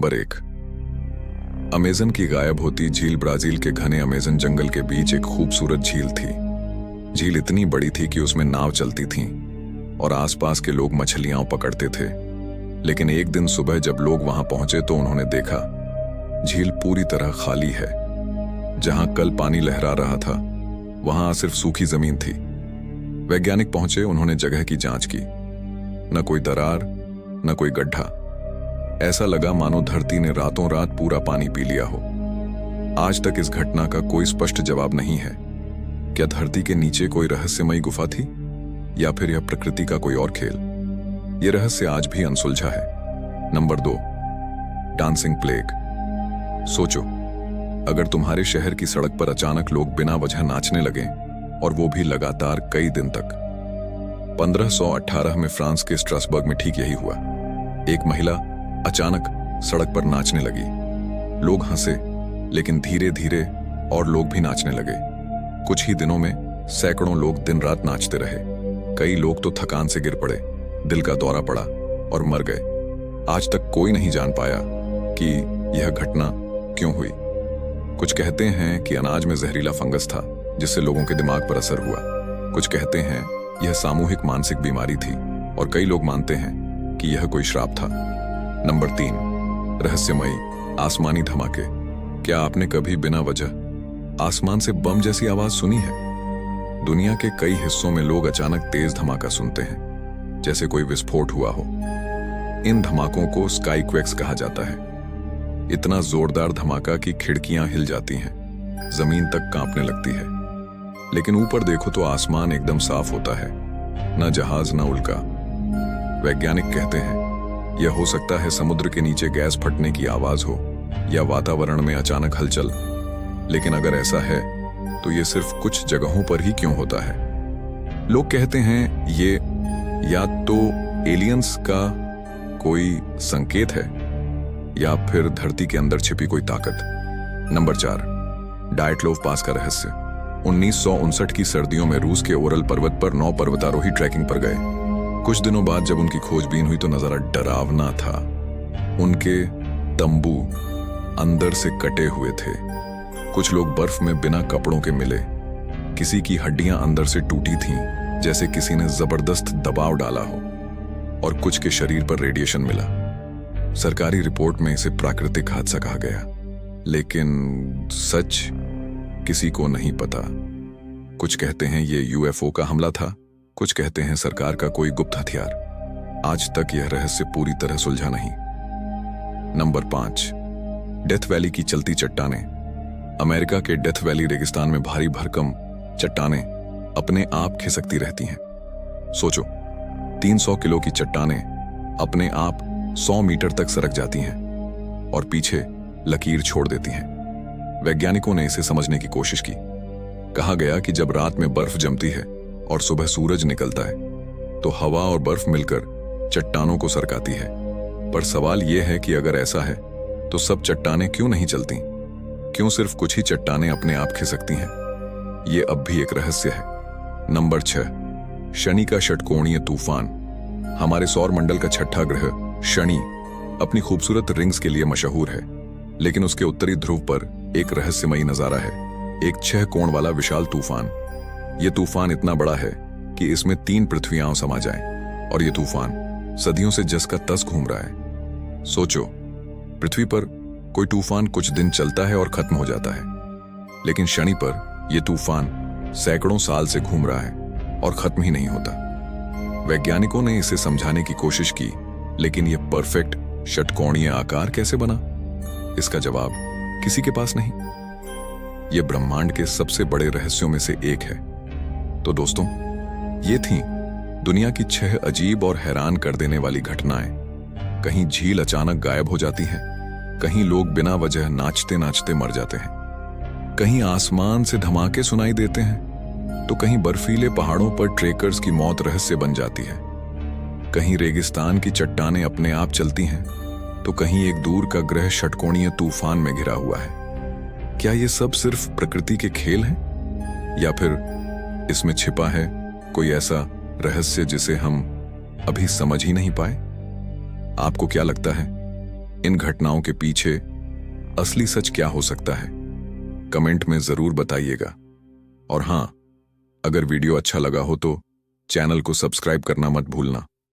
Number 1। Amazon की गायब होती झील। ब्राजील के घने अमेज़न जंगल के बीच एक खूबसूरत झील थी। झील इतनी बड़ी थी कि उसमें नाव चलती थीं और आसपास के लोग मछलियां पकड़ते थे। लेकिन एक दिन सुबह जब लोग वहां पहुंचे तो उन्होंने देखा झील पूरी तरह खाली है। जहां कल पानी लहरा रहा था वहां सिर्फ सूखी जमीन थी। वैज्ञानिक पहुंचे, उन्होंने जगह की जांच की। न कोई दरार, न कोई गड्ढा। ऐसा लगा मानो धरती ने रातों रात पूरा पानी पी लिया हो। आज तक इस घटना का कोई स्पष्ट जवाब नहीं है। क्या धरती के नीचे कोई रहस्यमयी गुफा थी या फिर यह प्रकृति का कोई और खेल? यह रहस्य आज भी अनसुलझा है। Number 2, dancing plague. सोचो, अगर तुम्हारे शहर की सड़क पर अचानक लोग बिना वजह नाचने लगे और वो भी लगातार कई दिन तक। 1518 में फ्रांस के स्ट्रासबर्ग में ठीक यही हुआ। एक महिला अचानक सड़क पर नाचने लगी। लोग हंसे, लेकिन धीरे धीरे और लोग भी नाचने लगे। कुछ ही दिनों में सैकड़ों लोग दिन रात नाचते रहे। कई लोग तो थकान से गिर पड़े, दिल का दौरा पड़ा और मर गए। आज तक कोई नहीं जान पाया कि यह घटना क्यों हुई। कुछ कहते हैं कि अनाज में जहरीला फंगस था जिससे लोगों के दिमाग पर असर हुआ। कुछ कहते हैं यह सामूहिक मानसिक बीमारी थी और कई लोग मानते हैं कि यह कोई श्राप था। नंबर 3, रहस्यमयी आसमानी धमाके। क्या आपने कभी बिना वजह आसमान से बम जैसी आवाज सुनी है? दुनिया के कई हिस्सों में लोग अचानक तेज धमाका सुनते हैं, जैसे कोई विस्फोट हुआ हो। इन धमाकों को स्काई क्वेक्स कहा जाता है। इतना जोरदार धमाका कि खिड़कियां हिल जाती हैं, जमीन तक कांपने लगती है। लेकिन ऊपर देखो तो आसमान एकदम साफ होता है, न जहाज न उल्का। वैज्ञानिक कहते हैं यह हो सकता है समुद्र के नीचे गैस फटने की आवाज हो या वातावरण में अचानक हलचल। लेकिन अगर ऐसा है तो यह सिर्फ कुछ जगहों पर ही क्यों होता है? लोग कहते हैं ये या तो एलियंस का कोई संकेत है या फिर धरती के अंदर छिपी कोई ताकत। नंबर 4, डायटलोव पास का रहस्य। 1959 की सर्दियों में रूस के ओरल पर्वत पर 9 पर्वतारोही ट्रैकिंग पर गए। कुछ दिनों बाद जब उनकी खोजबीन हुई तो नजारा डरावना था। उनके तंबू अंदर से कटे हुए थे। कुछ लोग बर्फ में बिना कपड़ों के मिले। किसी की हड्डियां अंदर से टूटी थीं, जैसे किसी ने जबरदस्त दबाव डाला हो। और कुछ के शरीर पर रेडिएशन मिला। सरकारी रिपोर्ट में इसे प्राकृतिक हादसा कहा गया, लेकिन सच किसी को नहीं पता। कुछ कहते हैं ये यूएफओ का हमला था, कुछ कहते हैं सरकार का कोई गुप्त हथियार। आज तक यह रहस्य पूरी तरह सुलझा नहीं। नंबर 5, डेथ वैली की चलती चट्टानें। अमेरिका के डेथ वैली रेगिस्तान में भारी भरकम चट्टानें अपने आप खिसकती रहती हैं। सोचो, 300 किलो की चट्टानें अपने आप 100 मीटर तक सरक जाती हैं और पीछे लकीर छोड़ देती हैं। वैज्ञानिकों ने इसे समझने की कोशिश की। कहा गया कि जब रात में बर्फ जमती है और सुबह सूरज निकलता है तो हवा और बर्फ मिलकर चट्टानों को सरकाती है। पर सवाल यह है कि अगर ऐसा है तो सब चट्टानें क्यों नहीं चलती? क्यों सिर्फ कुछ ही चट्टानें अपने आप खिसकती हैं? यह अब भी एक रहस्य है। नंबर 6, शनि का षटकोणीय तूफान। हमारे सौर मंडल का छठा ग्रह शनि अपनी खूबसूरत रिंग्स के लिए मशहूर है, लेकिन उसके उत्तरी ध्रुव पर एक रहस्यमयी नजारा है। एक 6 कोण वाला विशाल तूफान। यह तूफान इतना बड़ा है कि इसमें 3 पृथ्वियां समा जाएं, और यह तूफान सदियों से जस का तस घूम रहा है। सोचो, पृथ्वी पर कोई तूफान कुछ दिन चलता है और खत्म हो जाता है, लेकिन शनि पर यह तूफान सैकड़ों साल से घूम रहा है और खत्म ही नहीं होता। वैज्ञानिकों ने इसे समझाने की कोशिश की, लेकिन यह परफेक्ट षटकोणीय आकार कैसे बना, इसका जवाब किसी के पास नहीं। यह ब्रह्मांड के सबसे बड़े रहस्यों में से एक है। तो दोस्तों, ये थीं दुनिया की 6 अजीब और हैरान कर देने वाली घटनाएं। कहीं झील अचानक गायब हो जाती है, कहीं लोग बिना वजह नाचते नाचते मर जाते हैं, कहीं आसमान से धमाके सुनाई देते हैं, तो कहीं बर्फीले पहाड़ों पर ट्रेकर्स की मौत रहस्य बन जाती है, कहीं रेगिस्तान की चट्टानें अपने आप चलती हैं, तो कहीं एक दूर का ग्रह षटकोणीय तूफान में घिरा हुआ है। क्या ये सब सिर्फ प्रकृति के खेल हैं, या फिर इसमें छिपा है कोई ऐसा रहस्य जिसे हम अभी समझ ही नहीं पाए? आपको क्या लगता है? इन घटनाओं के पीछे असली सच क्या हो सकता है, कमेंट में जरूर बताइएगा। और हां, अगर वीडियो अच्छा लगा हो तो चैनल को सब्सक्राइब करना मत भूलना।